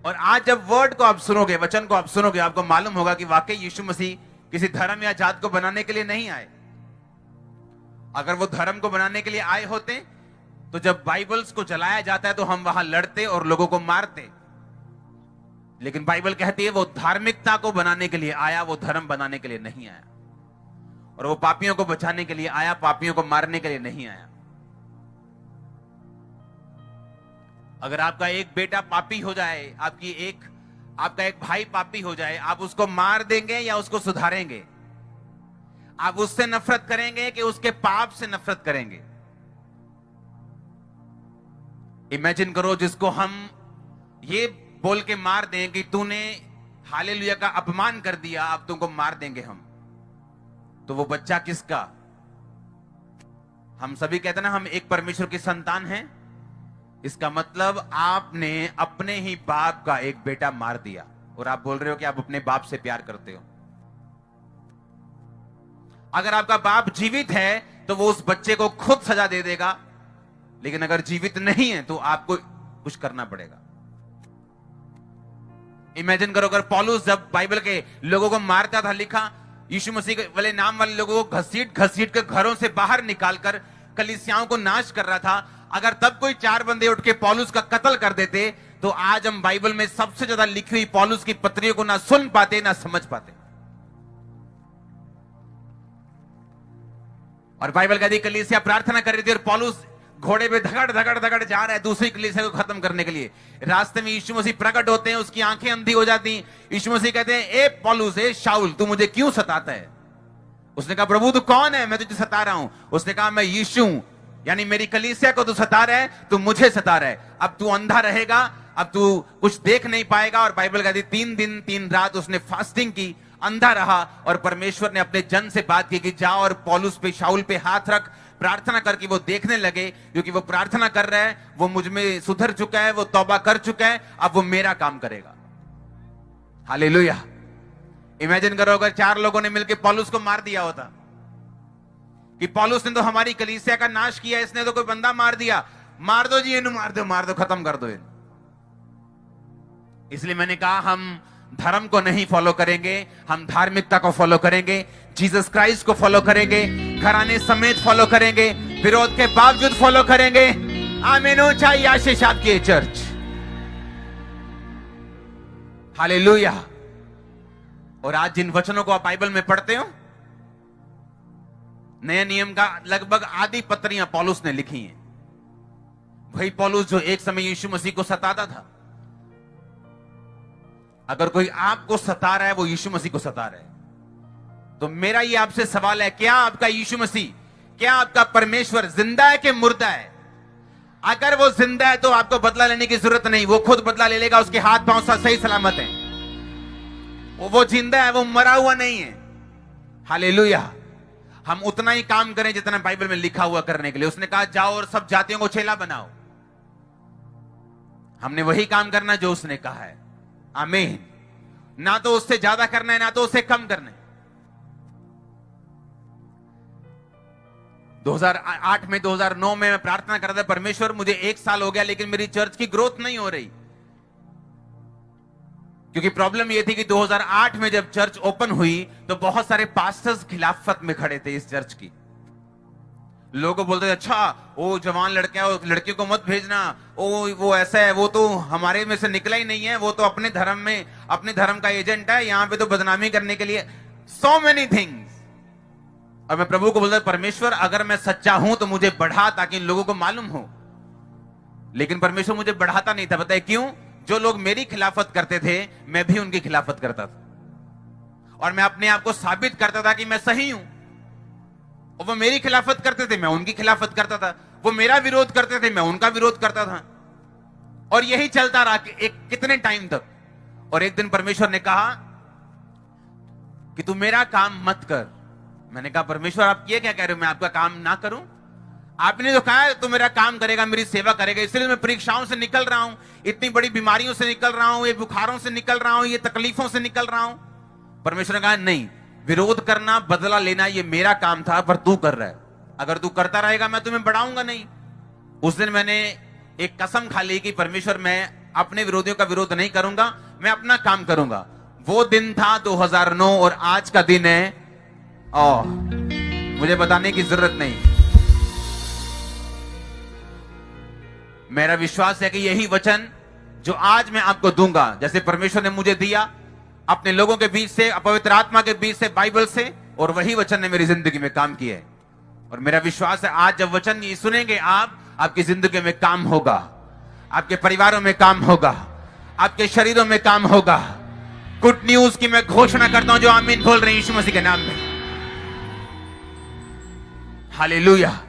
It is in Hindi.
और आज जब वर्ड को आप सुनोगे, वचन को आप सुनोगे, आपको मालूम होगा कि वाकई यीशु मसीह किसी धर्म या जात को बनाने के लिए नहीं आए। अगर वो धर्म को बनाने के लिए आए होते तो जब बाइबल्स को जलाया जाता है तो हम वहां लड़ते और लोगों को मारते। लेकिन बाइबल कहती है वो धार्मिकता को बनाने के लिए आया, वो धर्म बनाने के लिए नहीं आया। और वो पापियों को बचाने के लिए आया, पापियों को मारने के लिए नहीं आया। अगर आपका एक बेटा पापी हो जाए, आपका एक भाई पापी हो जाए, आप उसको मार देंगे या उसको सुधारेंगे? आप उससे नफरत करेंगे कि उसके पाप से नफरत करेंगे? इमेजिन करो जिसको हम ये बोल के मार दें कि तूने हालेलुया का अपमान कर दिया, अब तुमको मार देंगे हम, तो वो बच्चा किसका? हम सभी कहते ना हम एक परमेश्वर की संतान हैं। इसका मतलब आपने अपने ही बाप का एक बेटा मार दिया और आप बोल रहे हो कि आप अपने बाप से प्यार करते हो। अगर आपका बाप जीवित है तो वो उस बच्चे को खुद सजा दे देगा, लेकिन अगर जीवित नहीं है तो आपको कुछ करना पड़ेगा। इमेजिन करो अगर पौलुस जब बाइबल के लोगों को मारता था, लिखा यीशु मसीह वाले नाम वाले लोगों को घसीट घसीट कर घरों से बाहर निकालकर कलीसियाओं को नाश कर रहा था, अगर तब कोई 4 बंदे उठ के पौलुस का कत्ल कर देते तो आज हम बाइबल में सबसे ज्यादा लिखी हुई पौलुस की पत्रियों को ना सुन पाते ना समझ पाते। और बाइबल कहती कलीसिया प्रार्थना कर रही थी और पौलुस घोड़े पे धगड़ धगड़ धगड़ जा रहा है दूसरी कलीसिया को खत्म करने के लिए। रास्ते में यीशु मसीह प्रकट होते हैं, उसकी आंखें अंधी हो जाती। यीशु मसीह कहते हैं, ए पौलुस, ए शाऊल, तू मुझे क्यों सताता है? उसने कहा, प्रभु तू कौन है, मैं तुझे सता रहा हूं? उसने कहा, मैं यीशु हूं, यानी मेरी कलीसिया को तू सता रहा है, तू मुझे सता रहा है। अब तू अंधा रहेगा, अब तू कुछ देख नहीं पाएगा। और बाइबल कहती 3 दिन 3 रात उसने फास्टिंग की, अंधा रहा, और परमेश्वर ने अपने जन से बात की कि जाओ और पौलुस पे, शाऊल पे हाथ रख, प्रार्थना करके वो देखने लगे। क्योंकि वो प्रार्थना कर रहा है, वो मुझ में सुधर चुका है, वो तौबा कर चुका है, अब वो मेरा काम करेगा। हालेलुया। इमेजिन करो अगर 4 लोगों ने मिलकर पौलुस को मार दिया होता कि पौलुस ने तो हमारी कलीसिया का नाश किया, इसने तो कोई बंदा मार दिया, मार दो जी, इन्हें मार दो, खत्म कर दो इन्हें। इसलिए मैंने कहा हम धर्म को नहीं फॉलो करेंगे, हम धार्मिकता को फॉलो करेंगे, जीसस क्राइस्ट को फॉलो करेंगे, घराने समेत फॉलो करेंगे, विरोध के बावजूद फॉलो करेंगे। आमीन। ऊंचाई आशीष आपकी चर्च। हालेलुया। और आज जिन वचनों को आप बाइबल में पढ़ते हो, नए नियम का लगभग आधी पत्रियां पौलुस ने लिखी हैं। वही पौलुस जो एक समय यीशु मसीह को सताता था। अगर कोई आपको सता रहा है, वो यीशु मसीह को सता रहा है। तो मेरा ये आपसे सवाल है, क्या आपका यीशु मसीह, क्या आपका परमेश्वर जिंदा है कि मुर्दा है? अगर वो जिंदा है तो आपको बदला लेने की जरूरत नहीं, वो खुद बदला ले लेगा, उसके हाथ पांव सही सलामत है। वो जिंदा है, वो मरा हुआ नहीं है। हालेलुया। हम उतना ही काम करें जितना बाइबल में लिखा हुआ करने के लिए। उसने कहा जाओ और सब जातियों को चेला बनाओ। हमने वही काम करना जो उसने कहा है। आमीन। ना तो उससे ज्यादा करना है, ना तो उससे कम करना है। 2008 में 2009 में मैं प्रार्थना कर रहा था, परमेश्वर मुझे 1 साल हो गया लेकिन मेरी चर्च की ग्रोथ नहीं हो रही। क्योंकि प्रॉब्लम यह थी कि 2008 में जब चर्च ओपन हुई तो बहुत सारे पास्टर्स खिलाफत में खड़े थे इस चर्च की। लोगों बोलते थे, अच्छा वो जवान लड़का है, लड़कियों को मत भेजना, वो ऐसा है, वो तो हमारे में से निकला ही नहीं है, वो तो अपने धर्म का एजेंट है, यहां पे तो बदनामी करने के लिए सो मेनी थिंग्स। और मैं प्रभु को बोलता, परमेश्वर अगर मैं सच्चा हूं तो मुझे बढ़ा ताकि इन लोगों को मालूम हो। लेकिन परमेश्वर मुझे बढ़ाता नहीं था। बताए क्यों? जो लोग मेरी खिलाफत करते थे मैं भी उनकी खिलाफत करता था, और मैं अपने आप को साबित करता था कि मैं सही हूं। और वो मेरी खिलाफत करते थे, मैं उनकी खिलाफत करता था। वो मेरा विरोध करते थे, मैं उनका विरोध करता था। और यही चलता रहा कितने टाइम तक। और एक दिन परमेश्वर ने कहा कि तू मेरा काम मत कर। मैंने कहा, परमेश्वर आप ये क्या कह रहे हो, मैं आपका काम ना करूं? आपने तो कहा तू मेरा काम करेगा, मेरी सेवा करेगा, इसलिए मैं परीक्षाओं से निकल रहा हूं, इतनी बड़ी बीमारियों से निकल रहा हूं, ये बुखारों से निकल रहा हूं, ये तकलीफों से निकल रहा हूं। परमेश्वर ने कहा, नहीं, विरोध करना, बदला लेना ये मेरा काम था, पर तू कर रहा है। अगर तू करता रहेगा मैं तुम्हें बढ़ाऊंगा नहीं। उस दिन मैंने एक कसम खा ली कि परमेश्वर मैं अपने विरोधियों का विरोध नहीं करूंगा, मैं अपना काम करूंगा। वो दिन था 2009 और आज का दिन है, मुझे बताने की जरूरत नहीं। मेरा विश्वास है कि यही वचन जो आज मैं आपको दूंगा, जैसे परमेश्वर ने मुझे दिया अपने लोगों के बीच से, पवित्र आत्मा के बीच से, बाइबल से, और वही वचन ने मेरी जिंदगी में काम किया है। और मेरा विश्वास है आज जब वचन ये सुनेंगे आप, आपकी जिंदगी में काम होगा, आपके परिवारों में काम होगा, आपके शरीरों में काम होगा। गुड न्यूज की मैं घोषणा करता हूं जो आमीन बोल रहे हैं यीशु मसीह के नाम में। हालेलुया।